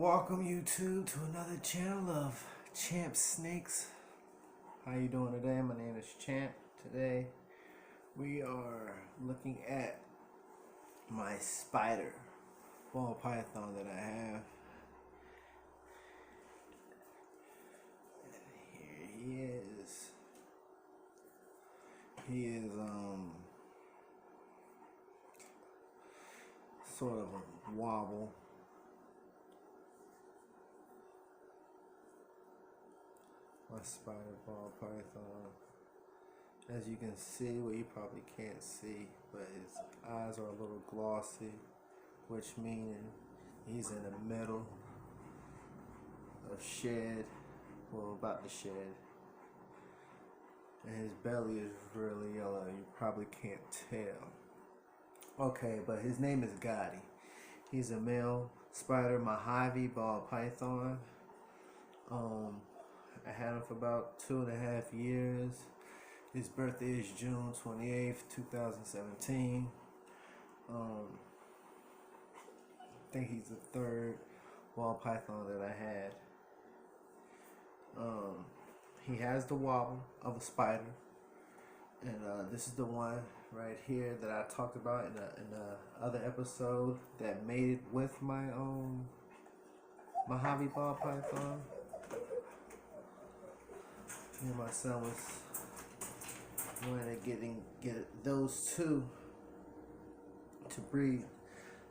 Welcome YouTube to another channel of Champ Snakes. How you doing today? My name is Champ. Today we are looking at my spider ball python that I have. Here he is. He is sort of a wobble. My spider ball python. As you can see, well, you probably can't see, but his eyes are a little glossy, which means he's in the middle of shed, well, about to shed. And his belly is really yellow. You probably can't tell. Okay, but his name is Gotti. He's a male spider Mojave ball python. I had him for about 2.5 years. His birthday is June 28th, 2017. I think he's the third ball python that I had. He has the wobble of a spider, and this is the one right here that I talked about in the other episode that mated with my Mojave ball python. Me and my son was going to get those two to breed,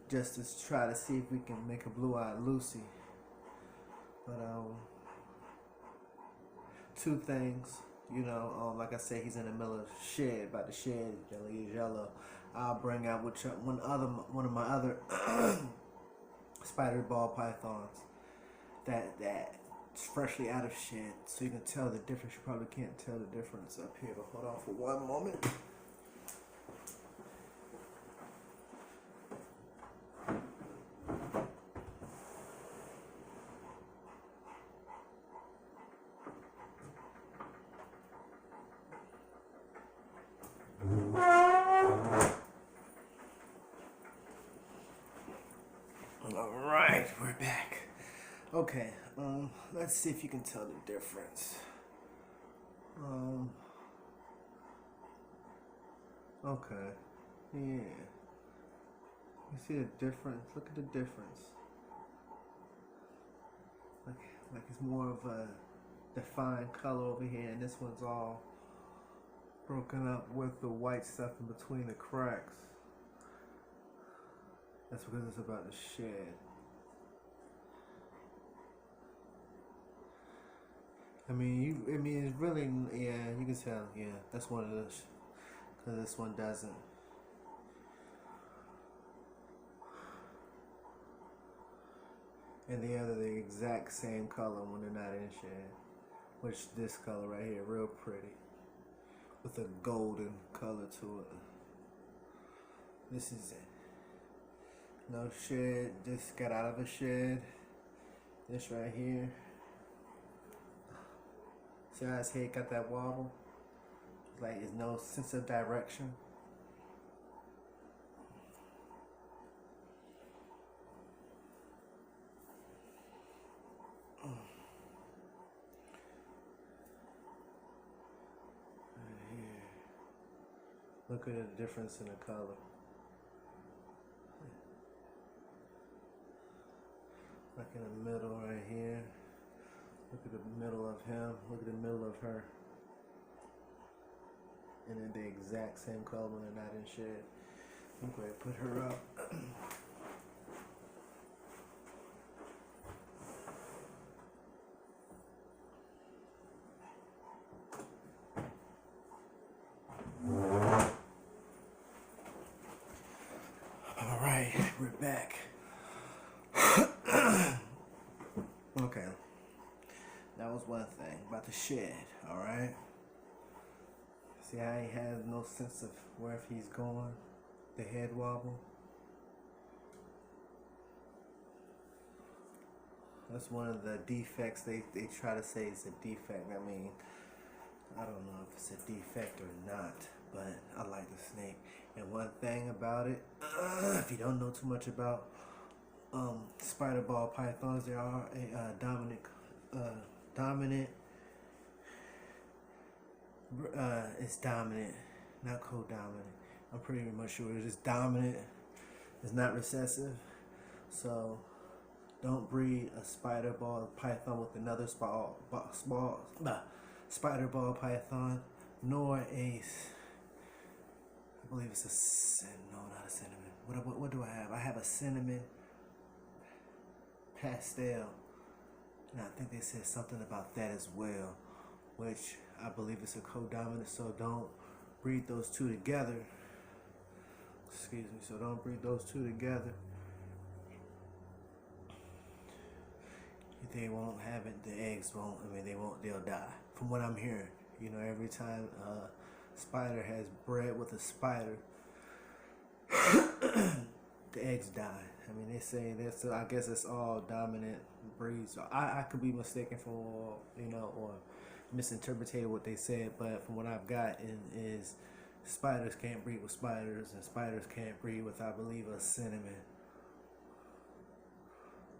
just to try to see if we can make a blue-eyed Lucy. But two things, like I said, he's in the middle of shed, about to shed. Belly is yellow. I'll bring out one of my other spider ball pythons that freshly out of shed, so you can tell the difference. You probably can't tell the difference up here, but hold on for one moment. All right, we're back. Okay, let's see if you can tell the difference. Okay, yeah. You see the difference? Look at the difference. Like it's more of a defined color over here, and this one's all broken up with the white stuff in between the cracks. That's because it's about to shed. It's really, yeah, you can tell, yeah, that's one of those, because this one doesn't. And the other, the exact same color when they're not in shed, which this color right here, real pretty, with a golden color to it. This is it. No shed, just got out of a shed. This right here. See how his head got that wobble? Like there's no sense of direction. Right here. Look at the difference in the color. Like in the middle right here. Look at the middle of him. Look at the middle of her. And then the exact same color when they're not in shed. I'm going to put her up. All right, we're back. Okay. That was one thing about the shed, alright? See how he has no sense of where if he's going? The head wobble? That's one of the defects they try to say is a defect. I don't know if it's a defect or not, but I like the snake. And one thing about it, if you don't know too much about spider ball pythons. They are a dominant. It's dominant, not co-dominant. I'm pretty much sure it's dominant. It's not recessive. So don't breed a spider ball python with another spider ball python, nor I believe it's no, not a cinnamon. What do I have? I have a cinnamon pastel, and I think they said something about that as well, which I believe is a co-dominant. So don't breed those two together. Excuse me. So don't breed those two together. They won't have it. The eggs won't. I mean, they won't. They'll die. From what I'm hearing, you know, every time a spider has bred with a spider, the eggs die. I mean, they say that's. I guess it's all dominant breeds. So I could be mistaken for, you know, or misinterpreted what they said. But from what I've gotten is spiders can't breed with spiders, and spiders can't breed with, I believe, a cinnamon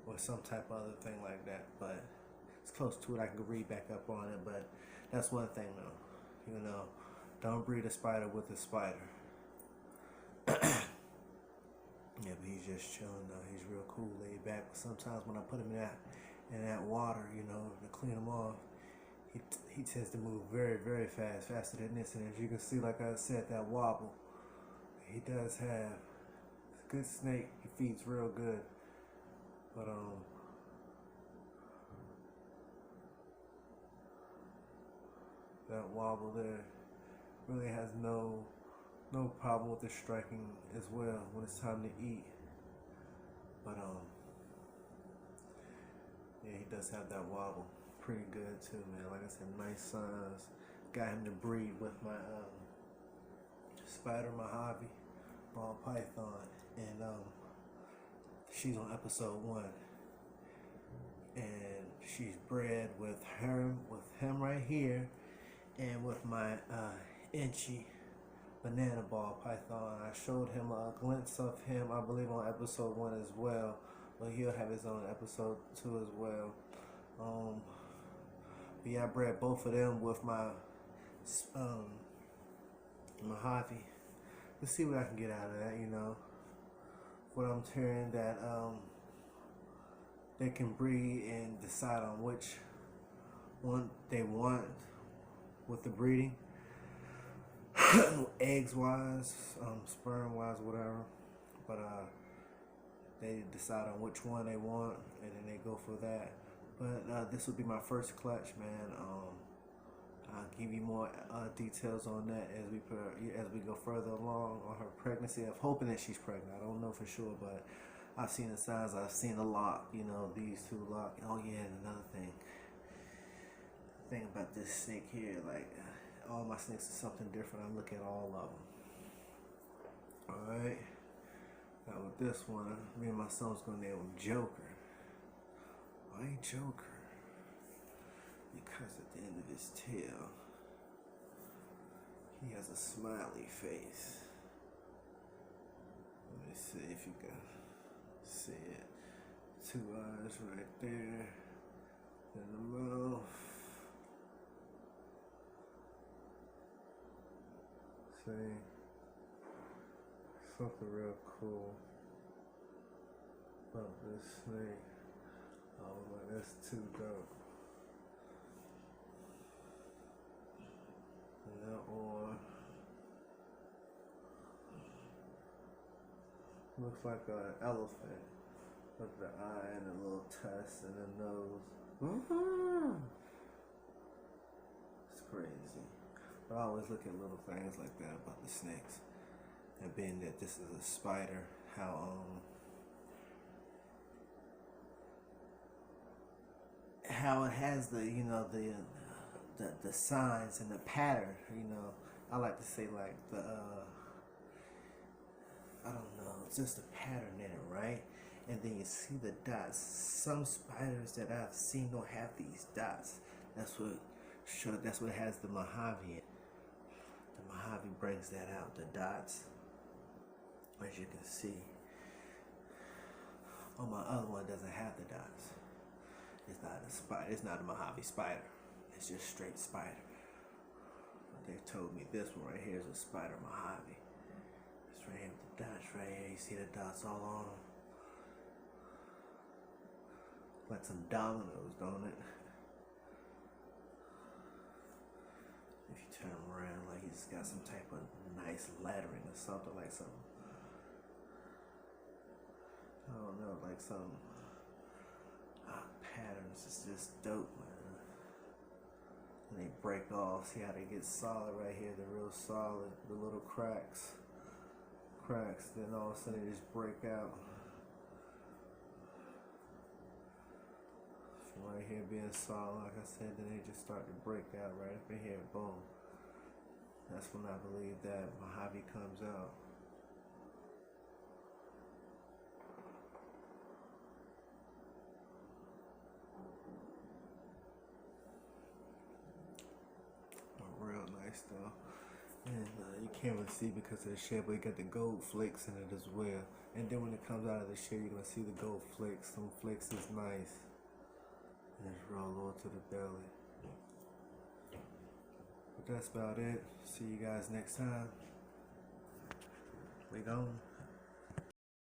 or some type of other thing like that. But it's close to it. I can read back up on it. But that's one thing, though. You know, don't breed a spider with a spider. Yeah, but he's just chilling though. He's real cool, laid back. But sometimes when I put him in that water, you know, to clean him off, he tends to move very, very fast, faster than this. And as you can see, like I said, that wobble, he does have. It's a good snake. He feeds real good. But that wobble there really has no problem with the striking as well when it's time to eat. But yeah, he does have that wobble. Pretty good too, man. Like I said, nice size. Got him to breed with my spider Mojave ball python, and she's on episode 1, and she's bred with him right here, and with my inchy banana ball python. I showed him a glimpse of him, I believe, on episode 1 as well, but he'll have his own episode 2 as well. But yeah, I bred both of them with my Mojave. Let's see what I can get out of that, you know. What I'm hearing that they can breed and decide on which one they want with the breeding. Eggs wise, sperm wise, whatever. But they decide on which one they want, and then they go for that. But this will be my first clutch, man. I'll give you more details on that as we go further along on her pregnancy. I'm hoping that she's pregnant. I don't know for sure, but I've seen the signs. I've seen the lock. You know, these two lock. Oh yeah, and another thing. The thing about this snake here, like all my snakes are something different. I look at all of them. All right. Now with this one, me and my son's gonna name him Joker. Why Joker? Because at the end of his tail, he has a smiley face. Let me see if you can see it. 2 eyes right there in the mouth. See? Something real cool about this snake. Oh man, that's too dope. And that one looks like an elephant with the eye and a little tusk and the nose. It's crazy. But I always look at little things like that about the snakes. And being that this is a spider, how it has the, you know, the signs and the pattern, you know. I like to say like the I don't know, it's just a pattern in it, right? And then you see the dots. Some spiders that I've seen don't have these dots. That's what has the Mojave in. The Mojave brings that out, the dots, as you can see. On my other one, it doesn't have the dots. It's not a spider. It's not a Mojave spider. It's just straight spider. But they told me this one right here is a spider Mojave. It's right here with the dots right here. You see the dots all on them. Like some dominoes, don't it? If you turn him around, like he's got some type of nice lettering or something, like some, I don't know, like some patterns. It's just dope, man. And they break off. See how they get solid right here? They're real solid. The little cracks. Then all of a sudden they just break out. From right here being solid, like I said, then they just start to break out right up in here. Boom. That's when I believe that Mojave comes out. Real nice though. And you can't really see because of the shell, but you got the gold flakes in it as well. And then when it comes out of the shell, you're gonna see the gold flakes. Some flakes is nice. And just roll over to the belly. But that's about it. See you guys next time. We gone.